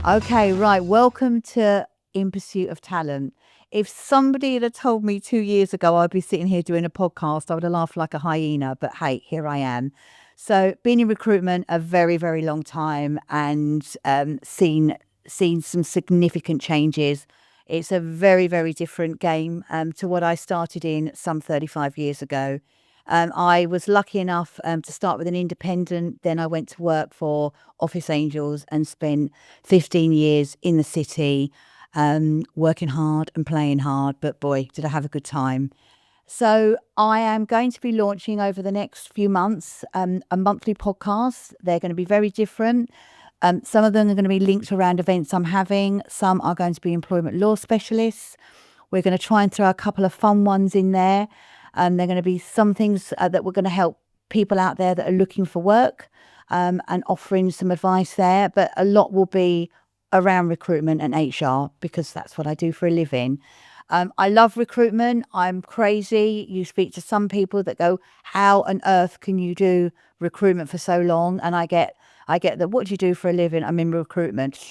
Okay, right. Welcome to In Pursuit of Talent. If somebody had told me 2 years ago I'd be sitting here doing a podcast, I would have laughed like a hyena. But hey, here I am. So, been in recruitment a very, very long time and seen some significant changes. It's a very, very different game to what I started in some 35 years ago. I was lucky enough to start with an independent. Then I went to work for Office Angels and spent 15 years in the city, working hard and playing hard. But boy, did I have a good time. So I am going to be launching over the next few months a monthly podcast. They're going to be very different. Some of them are going to be linked around events I'm having. Some are going to be employment law specialists. We're going to try and throw a couple of fun ones in there. They're going to be some things that we're going to help people out there that are looking for work and offering some advice there. But a lot will be around recruitment and HR because that's what I do for a living. I love recruitment. I'm crazy. You speak to some people that go, how on earth can you do recruitment for so long? And I get that, what do you do for a living? I'm in recruitment.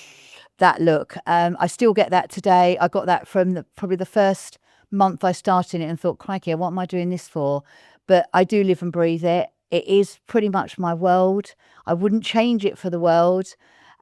That look. I still get that today. I got that from probably the first month I started it and thought, crikey, what am I doing this for? But I do live and breathe it. It is pretty much my world. I wouldn't change it for the world.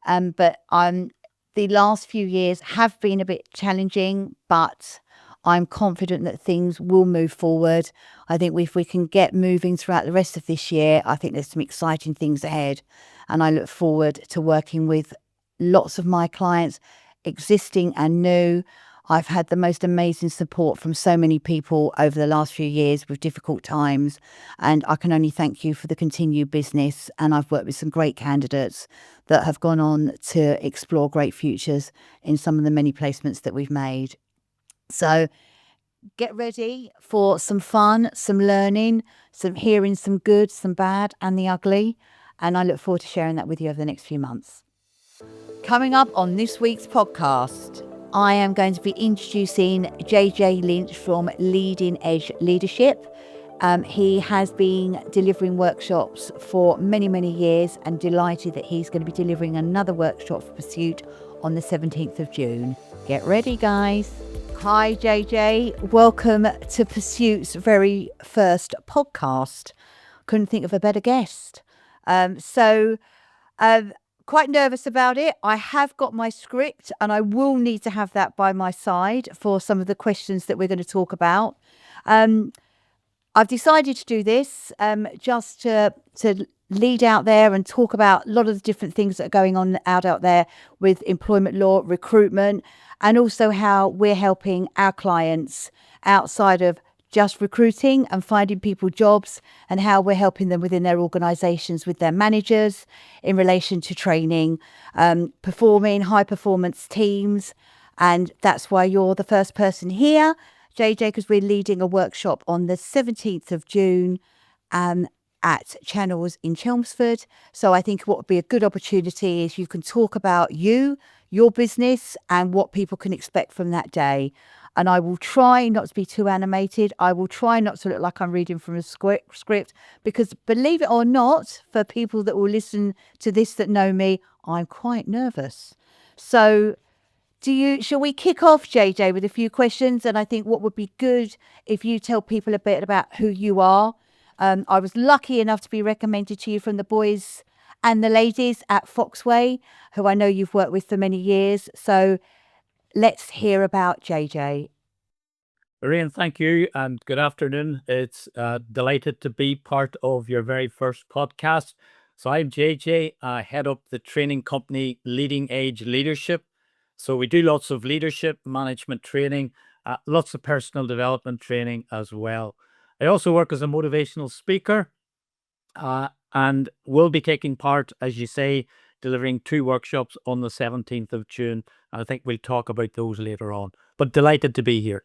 But the last few years have been a bit challenging, but I'm confident that things will move forward. I think if we can get moving throughout the rest of this year, I think there's some exciting things ahead. And I look forward to working with lots of my clients, existing and new. I've had the most amazing support from so many people over the last few years with difficult times, and I can only thank you for the continued business. And I've worked with some great candidates that have gone on to explore great futures in some of the many placements that we've made. So get ready for some fun, some learning, some hearing some good, some bad, and the ugly. And I look forward to sharing that with you over the next few months. Coming up on this week's podcast, I am going to be introducing JJ Lynch from Leading Edge Leadership. He has been delivering workshops for many, many years, and delighted that he's going to be delivering another workshop for Pursuit on the 17th of June. Get ready, guys. Hi, JJ. Welcome to Pursuit's very first podcast. Couldn't think of a better guest. Quite nervous about it. I have got my script and I will need to have that by my side for some of the questions that we're going to talk about. I've decided to do this just to lead out there and talk about a lot of the different things that are going on out there with employment law, recruitment, and also how we're helping our clients outside of just recruiting and finding people jobs, and how we're helping them within their organisations with their managers in relation to training, performing high performance teams. And that's why you're the first person here, JJ, because we're leading a workshop on the 17th of June at Channels in Chelmsford. So I think what would be a good opportunity is you can talk about your business and what people can expect from that day. And I will try not to be too animated. I will try not to look like I'm reading from a script, because believe it or not, for people that will listen to this that know me, I'm quite nervous. So shall we kick off, JJ, with a few questions? And I think what would be good if you tell people a bit about who you are. I was lucky enough to be recommended to you from the boys and the ladies at Foxway, who I know you've worked with for many years. So let's hear about JJ. Lorraine, thank you and good afternoon. It's delighted to be part of your very first podcast. So I'm JJ. I head up the training company Leading Edge Leadership. So we do lots of leadership management training, lots of personal development training as well. I also work as a motivational speaker and will be taking part, as you say, delivering 2 workshops on the 17th of June. I think we'll talk about those later on, but delighted to be here.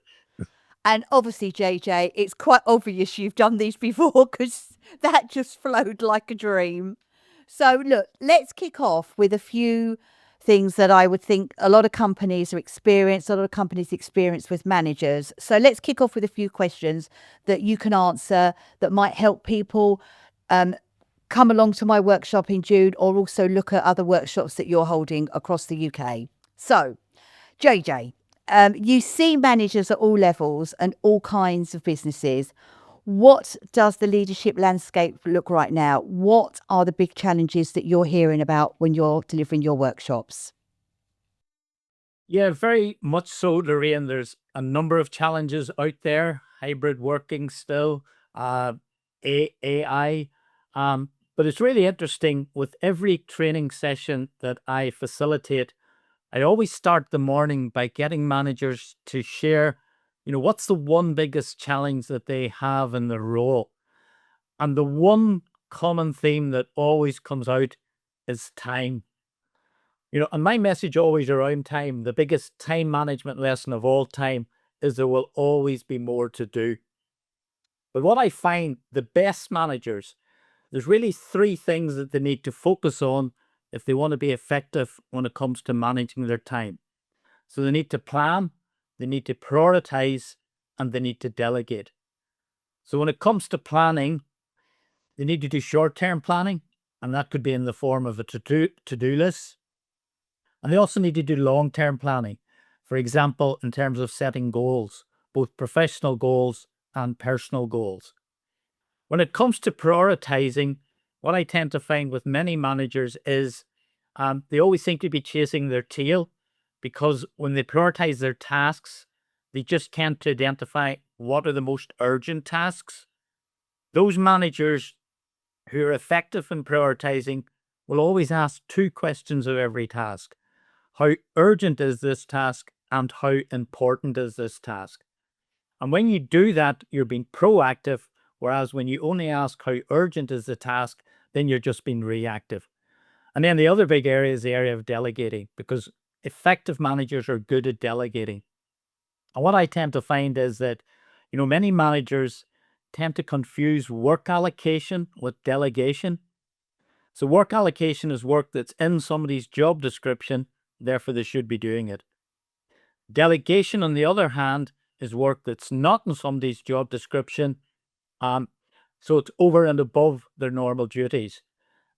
And obviously, JJ, it's quite obvious you've done these before, because that just flowed like a dream. So look, let's kick off with a few things that I would think a lot of companies are experienced, a lot of companies experience with managers. So let's kick off with a few questions that you can answer that might help people come along to my workshop in June, or also look at other workshops that you're holding across the UK. So, JJ, you see managers at all levels and all kinds of businesses. What does the leadership landscape look right now? What are the big challenges that you're hearing about when you're delivering your workshops? Yeah, very much so, Lorraine. There's a number of challenges out there, hybrid working still, AI. But it's really interesting with every training session that I facilitate. I always start the morning by getting managers to share, what's the one biggest challenge that they have in their role. And the one common theme that always comes out is time. And my message always around time, the biggest time management lesson of all time is there will always be more to do. But what I find the best managers, there's really three things that they need to focus on if they want to be effective when it comes to managing their time. So they need to plan, they need to prioritize, and they need to delegate. So when it comes to planning, they need to do short-term planning, and that could be in the form of a to-do list. And they also need to do long-term planning. For example, in terms of setting goals, both professional goals and personal goals. When it comes to prioritizing, what I tend to find with many managers is they always seem to be chasing their tail, because when they prioritize their tasks, they just can't identify what are the most urgent tasks. Those managers who are effective in prioritizing will always ask two questions of every task. How urgent is this task, and how important is this task? And when you do that, you're being proactive. Whereas when you only ask how urgent is the task, then you're just being reactive. And then the other big area is the area of delegating, because effective managers are good at delegating. And what I tend to find is that, many managers tend to confuse work allocation with delegation. So work allocation is work that's in somebody's job description, therefore they should be doing it. Delegation, on the other hand, is work that's not in somebody's job description, so it's over and above their normal duties.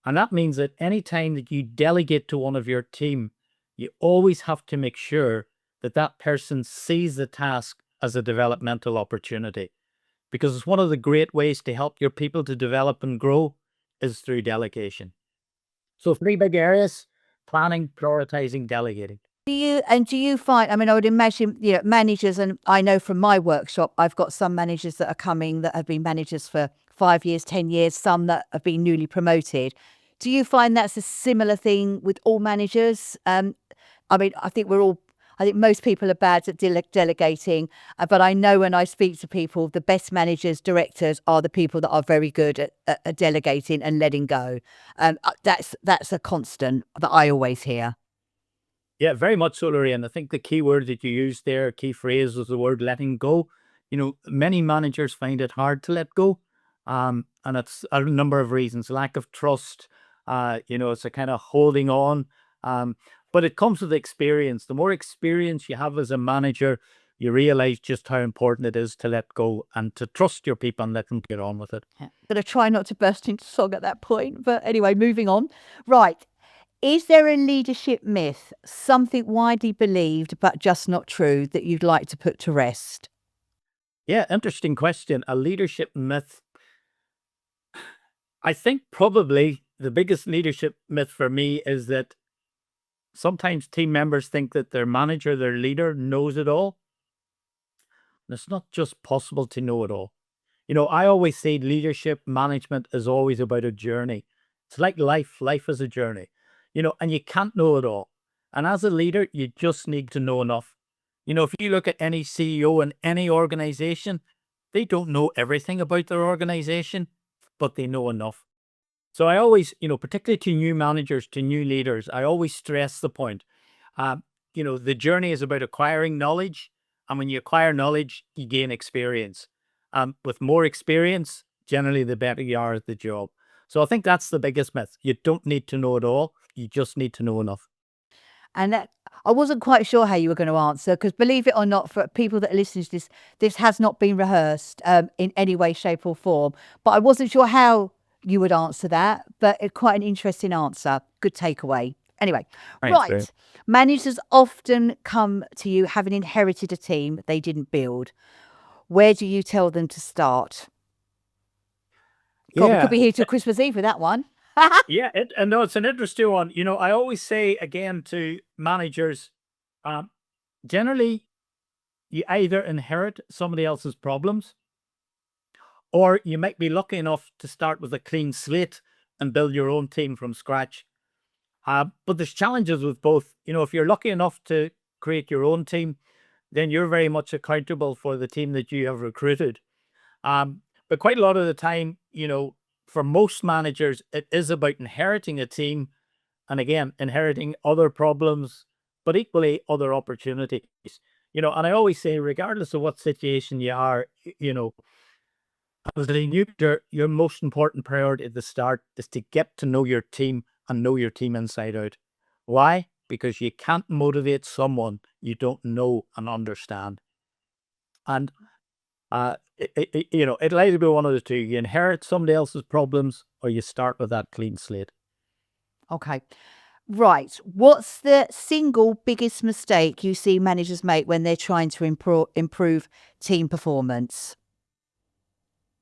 And that means that any time that you delegate to one of your team, you always have to make sure that that person sees the task as a developmental opportunity. Because it's one of the great ways to help your people to develop and grow is through delegation. So three big areas: planning, prioritizing, delegating. Do you find, I mean, I would imagine, managers, and I know from my workshop, I've got some managers that are coming that have been managers for 5 years, 10 years, some that have been newly promoted. Do you find that's a similar thing with all managers? I mean, I think most people are bad at delegating, but I know when I speak to people, the best managers, directors are the people that are very good at delegating and letting go. That's a constant that I always hear. Yeah, very much so, Lorraine. I think the key word that you used there, key phrase, was the word letting go. Many managers find it hard to let go. And it's a number of reasons: lack of trust, it's a kind of holding on. But it comes with experience. The more experience you have as a manager, you realize just how important it is to let go and to trust your people and let them get on with it. Yeah. Gonna try not to burst into song at that point, but anyway, moving on. Right. Is there a leadership myth, something widely believed but just not true, that you'd like to put to rest? Yeah, interesting question. A leadership myth. I think probably the biggest leadership myth for me is that sometimes team members think that their manager, their leader, knows it all. And it's not just possible to know it all. I always say leadership management is always about a journey. It's like life. Life is a journey, and you can't know it all. And as a leader, you just need to know enough. If you look at any CEO in any organization, they don't know everything about their organization, but they know enough. So I always, particularly to new managers, to new leaders, I always stress the point. Uh, the journey is about acquiring knowledge. And when you acquire knowledge, you gain experience. With more experience, generally, the better you are at the job. So I think that's the biggest myth. You don't need to know it all. You just need to know enough. And that, I wasn't quite sure how you were going to answer, because believe it or not, for people that are listening to this has not been rehearsed in any way, shape, or form. But I wasn't sure how you would answer that, but quite an interesting answer. Good takeaway. Anyway, Thanks, Ray. right. Managers often come to you having inherited a team they didn't build. Where do you tell them to start? God, we could Yeah. be here till Christmas Eve with that one. Yeah, and no, it's an interesting one. I always say again to managers, generally, you either inherit somebody else's problems, or you might be lucky enough to start with a clean slate and build your own team from scratch. But there's challenges with both. If you're lucky enough to create your own team, then you're very much accountable for the team that you have recruited. But quite a lot of the time, for most managers, it is about inheriting a team and again, inheriting other problems, but equally other opportunities. And I always say, regardless of what situation you are, as a new leader, your most important priority at the start is to get to know your team and know your team inside out. Why? Because you can't motivate someone you don't know and understand. And it'll either be one of the two. You inherit somebody else's problems or you start with that clean slate. Okay. Right. What's the single biggest mistake you see managers make when they're trying to improve team performance?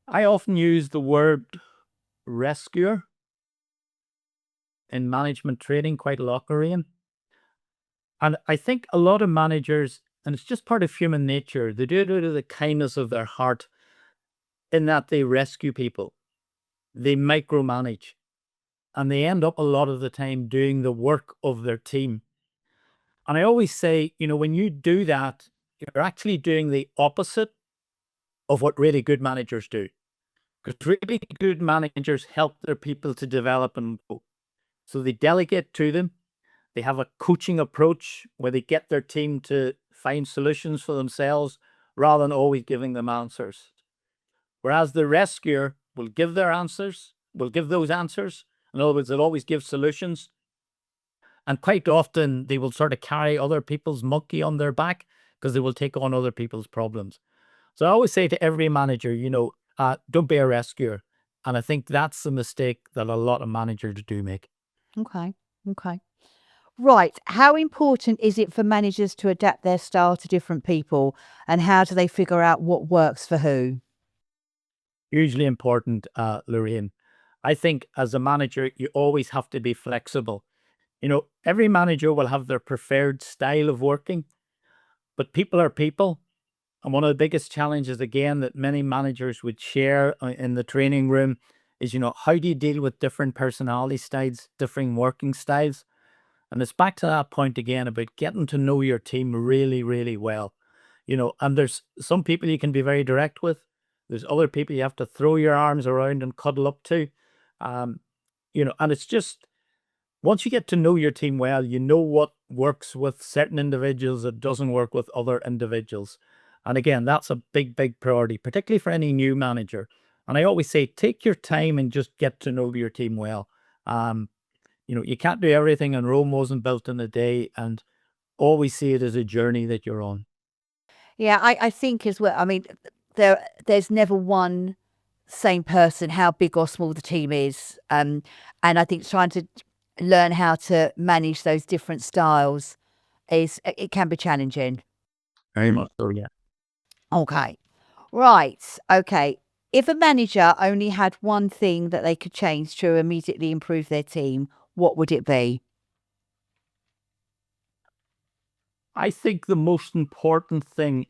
I often use the word rescuer in management training quite a lot, Lorraine. And I think a lot of managers, and it's just part of human nature, they do it out of the kindness of their heart in that they rescue people, they micromanage, and they end up a lot of the time doing the work of their team. And I always say, when you do that, you're actually doing the opposite of what really good managers do. Because really good managers help their people to develop and grow. So they delegate to them. They have a coaching approach where they get their team to find solutions for themselves rather than always giving them answers. Whereas the rescuer will give their answers, will give those answers. In other words, they'll always give solutions. And quite often they will sort of carry other people's monkey on their back because they will take on other people's problems. So I always say to every manager, don't be a rescuer. And I think that's the mistake that a lot of managers do make. Okay. Okay. Right. How important is it for managers to adapt their style to different people? And how do they figure out what works for who? Hugely important, Lorraine. I think as a manager, you always have to be flexible. Every manager will have their preferred style of working, but people are people. And one of the biggest challenges, again, that many managers would share in the training room is, how do you deal with different personality styles, different working styles? And it's back to that point again about getting to know your team really, really well. And there's some people you can be very direct with. There's other people you have to throw your arms around and cuddle up to. Um, and it's just once you get to know your team well, you know what works with certain individuals that doesn't work with other individuals. And again, that's a big, big priority, particularly for any new manager. And I always say, take your time and just get to know your team well. You can't do everything, and Rome wasn't built in a day. And always see it as a journey that you're on. Yeah, I think as well. I mean, there's never one same person, how big or small the team is. And I think trying to learn how to manage those different styles it can be challenging. Very much so, yeah. Okay. Right. Okay. If a manager only had one thing that they could change to immediately improve their team, what would it be? I think the most important thing,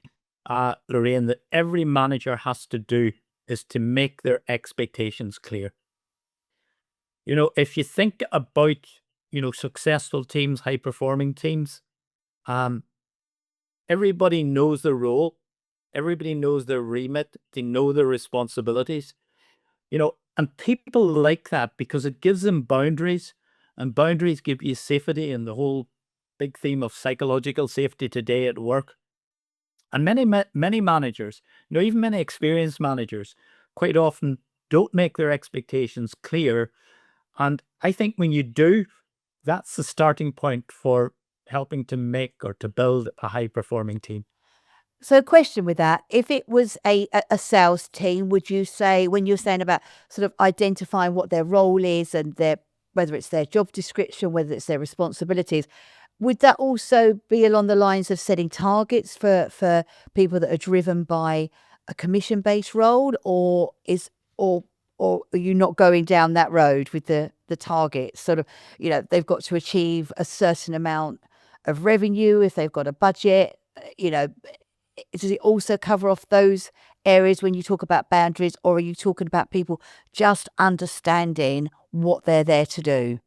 Lorraine, that every manager has to do is to make their expectations clear. If you think about, successful teams, high performing teams, um, everybody knows their role, everybody knows their remit, they know their responsibilities, and people like that because it gives them boundaries, and boundaries give you safety and the whole big theme of psychological safety today at work. And many managers, even many experienced managers, quite often don't make their expectations clear. And I think when you do, that's the starting point for helping to make or to build a high performing team. So, question with that: if it was a sales team, would you say, when you're saying about sort of identifying what their role is and their, whether it's their job description, whether it's their responsibilities, would that also be along the lines of setting targets for people that are driven by a commission based role, or is or are you not going down that road with the targets? Sort of, they've got to achieve a certain amount of revenue if they've got a budget. Does it also cover off those areas when you talk about boundaries, or are you talking about people just understanding what they're there to do?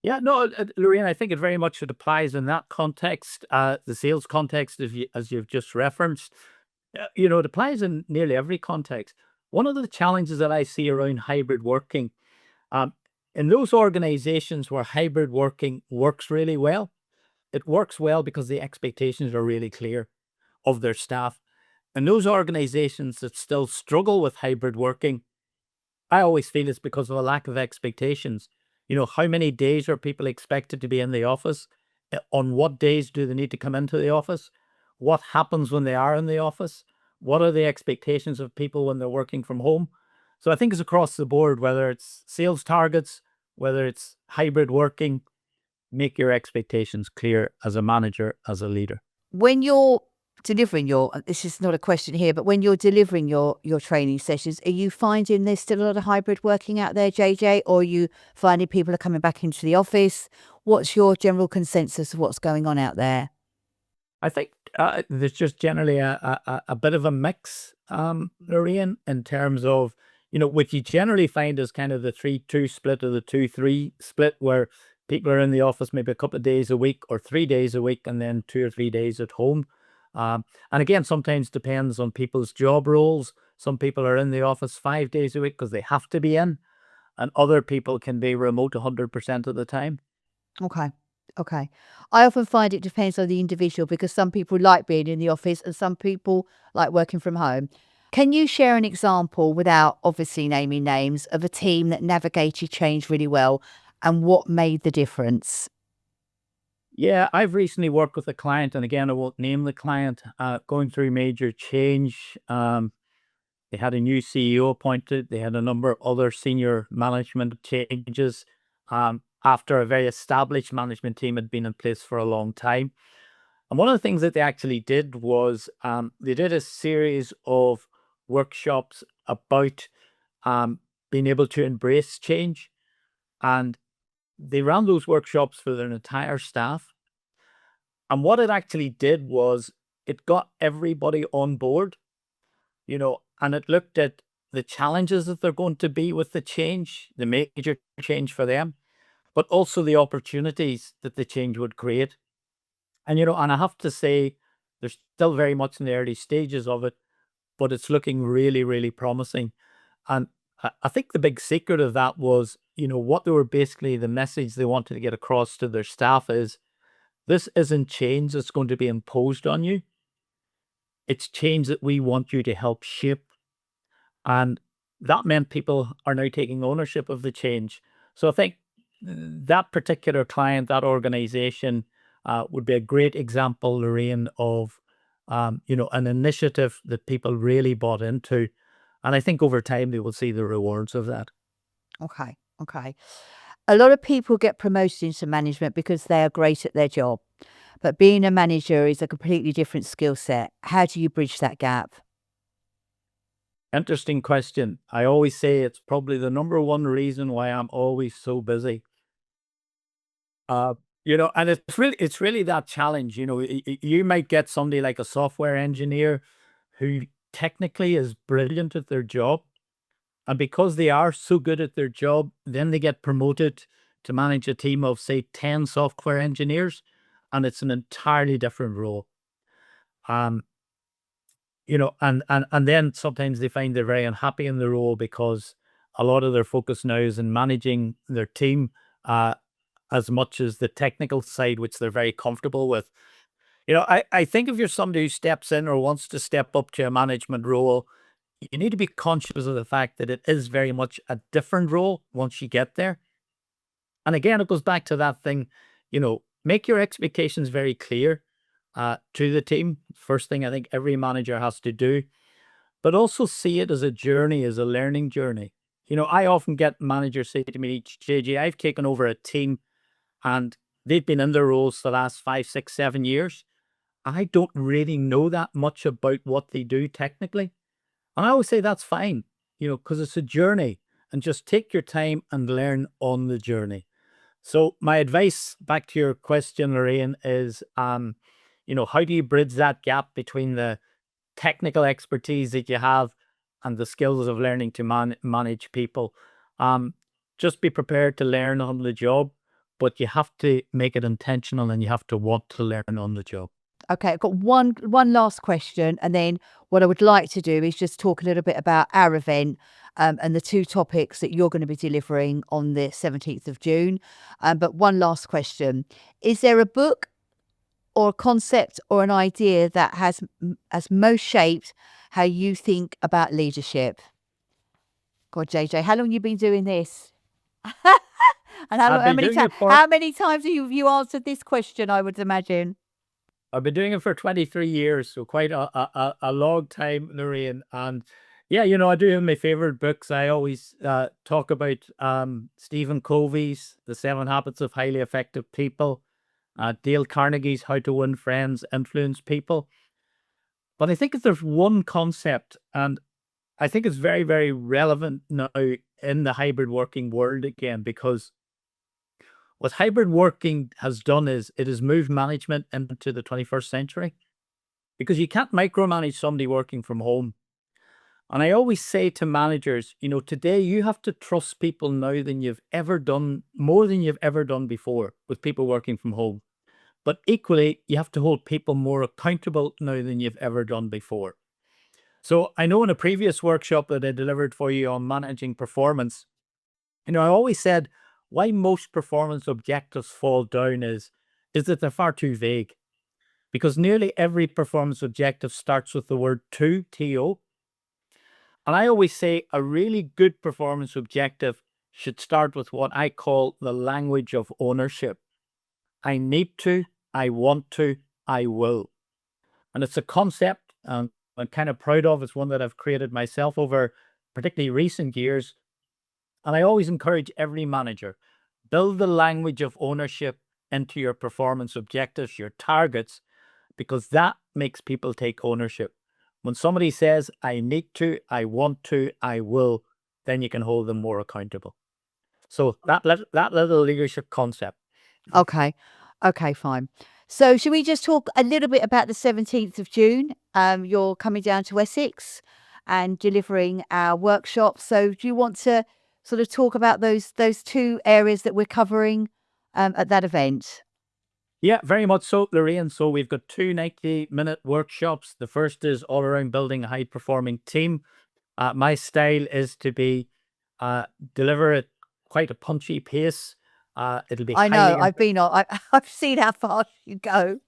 Yeah, no, Lorraine, I think it very much it applies in that context, the sales context, as you've just referenced. It applies in nearly every context. One of the challenges that I see around hybrid working, um, in those organizations where hybrid working works really well, it works well because the expectations are really clear of their staff. And those organizations that still struggle with hybrid working, I always feel it's because of a lack of expectations. How many days are people expected to be in the office? On what days do they need to come into the office? What happens when they are in the office? What are the expectations of people when they're working from home? So I think it's across the board, whether it's sales targets, whether it's hybrid working, make your expectations clear as a manager, as a leader. When you're delivering your, this is not a question here, but when you're delivering your training sessions, are you finding there's still a lot of hybrid working out there, JJ, or are you finding people are coming back into the office? What's your general consensus of what's going on out there? I think there's just generally a bit of a mix, Lorraine, in terms of, what you generally find is kind of the 3-2 split or the 2-3 split, where people are in the office maybe a couple of days a week or 3 days a week and then 2 or 3 days at home. And again, sometimes depends on people's job roles. Some people are in the office 5 days a week because they have to be in, and other people can be remote 100% of the time. Okay. Okay. I often find it depends on the individual because some people like being in the office and some people like working from home. Can you share an example, without obviously naming names, of a team that navigated change really well and what made the difference? Yeah, I've recently worked with a client, and again, I won't name the client, going through major change. They had a new CEO appointed. They had a number of other senior management changes, after a very established management team had been in place for a long time. And one of the things that they actually did was, they did a series of workshops about, um, being able to embrace change. And they ran those workshops for their entire staff. And what it actually did was it got everybody on board, and it looked at the challenges that they're going to be with the change, the major change for them, but also the opportunities that the change would create. And I have to say, they're still very much in the early stages of it, but it's looking really, really promising. And I think the big secret of that was, what they were basically, the message they wanted to get across to their staff is, this isn't change that's going to be imposed on you. It's change that we want you to help shape. And that meant people are now taking ownership of the change. So I think that particular client, that organization, would be a great example, Lorraine, of an initiative that people really bought into. And I think over time they will see the rewards of that. Okay. Okay. A lot of people get promoted into management because they are great at their job, but being a manager is a completely different skill set. How do you bridge that gap? Interesting question. I always say it's probably the number one reason why I'm always so busy. Uh, and it's really that challenge. You might get somebody like a software engineer who technically is brilliant at their job, and because they are so good at their job, then they get promoted to manage a team of say 10 software engineers, and it's an entirely different role. Um, and then sometimes they find they're very unhappy in the role because a lot of their focus now is in managing their team, uh, as much as the technical side, which they're very comfortable with. I think if you're somebody who steps in or wants to step up to a management role, you need to be conscious of the fact that it is very much a different role once you get there. And again, it goes back to that thing, make your expectations very clear to the team. First thing I think every manager has to do, but also see it as a journey, as a learning journey. I often get managers say to me, JJ, I've taken over a team and they've been in their roles the last 5, 6, 7 years. I don't really know that much about what they do technically. And I always say that's fine, because it's a journey, and just take your time and learn on the journey. So my advice back to your question, Lorraine, is, how do you bridge that gap between the technical expertise that you have and the skills of learning to manage people? Just be prepared to learn on the job, but you have to make it intentional and you have to want to learn on the job. Okay, I've got one last question, and then what I would like to do is just talk a little bit about our event and the two topics that you're going to be delivering on the 17th of June. But one last question. Is there a book or a concept or an idea that has most shaped how you think about leadership? God, JJ, how long have you been doing this? And how many times have you answered this question, I would imagine? I've been doing it for 23 years, so quite a long time, Lorraine. And yeah, I do have my favorite books. I always talk about Stephen Covey's The 7 Habits of Highly Effective People, Dale Carnegie's How to Win Friends, Influence People. But I think if there's one concept, and I think it's very, very relevant now in the hybrid working world again, because what hybrid working has done is it has moved management into the 21st century, because you can't micromanage somebody working from home. And I always say to managers, today you have to trust people now than you've ever done, more than you've ever done before with people working from home. But equally, you have to hold people more accountable now than you've ever done before. So I know in a previous workshop that I delivered for you on managing performance, I always said why most performance objectives fall down is that they're far too vague. Because nearly every performance objective starts with the word to, T-O. And I always say a really good performance objective should start with what I call the language of ownership. I need to, I want to, I will. And it's a concept I'm kind of proud of. It's one that I've created myself over particularly recent years. And I always encourage every manager, build the language of ownership into your performance objectives, your targets, because that makes people take ownership. When somebody says, I need to, I want to, I will, then you can hold them more accountable. So that little leadership concept. Okay, fine. So should we just talk a little bit about the 17th of June? You're coming down to Essex and delivering our workshop. So do you want to sort of talk about those two areas that we're covering at that event? Yeah, very much so, Lorraine. So we've got 2 90-minute workshops. The first is all around building a high-performing team. My style is to be deliver at quite a punchy pace. It'll be I know, I've seen how fast you go.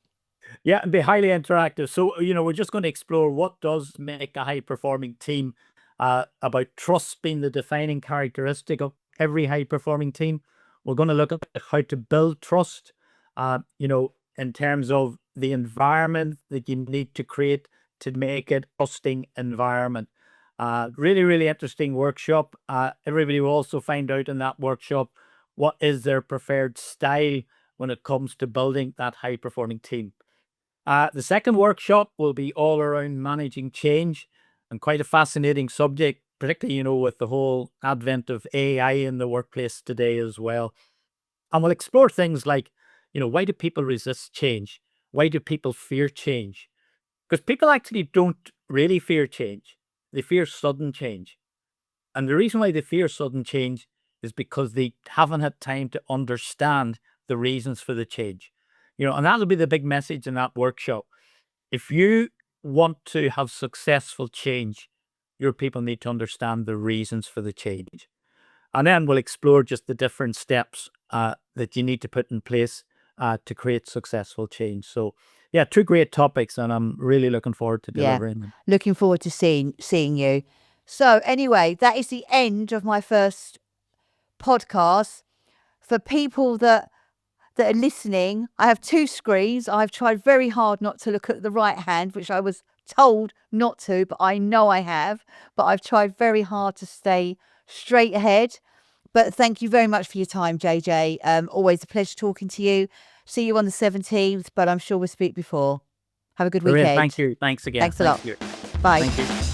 Yeah, and be highly interactive. So, we're just going to explore what does make a high-performing team, about trust being the defining characteristic of every high-performing team. We're going to look at how to build trust, in terms of the environment that you need to create to make it a trusting environment. Really, really interesting workshop. Everybody will also find out in that workshop what is their preferred style when it comes to building that high-performing team. The second workshop will be all around managing change, and quite a fascinating subject, particularly, with the whole advent of AI in the workplace today as well. And we'll explore things like, why do people resist change? Why do people fear change? Because people actually don't really fear change. They fear sudden change. And the reason why they fear sudden change is because they haven't had time to understand the reasons for the change. And that'll be the big message in that workshop. If you want to have successful change, your people need to understand the reasons for the change. And then we'll explore just the different steps that you need to put in place to create successful change. So yeah, 2 great topics, and I'm really looking forward to delivering them. Looking forward to seeing you. So anyway, that is the end of my first podcast. For people that that are listening, I have 2 screens. I've tried very hard not to look at the right hand, which I was told not to, but I know I have. But I've tried very hard to stay straight ahead. But thank you very much for your time, JJ. Always a pleasure talking to you. See you on the 17th, but I'm sure we'll speak before. Have a good Lorraine, weekend. thank you. Thanks again. Thanks a lot. You. Bye. Thank you.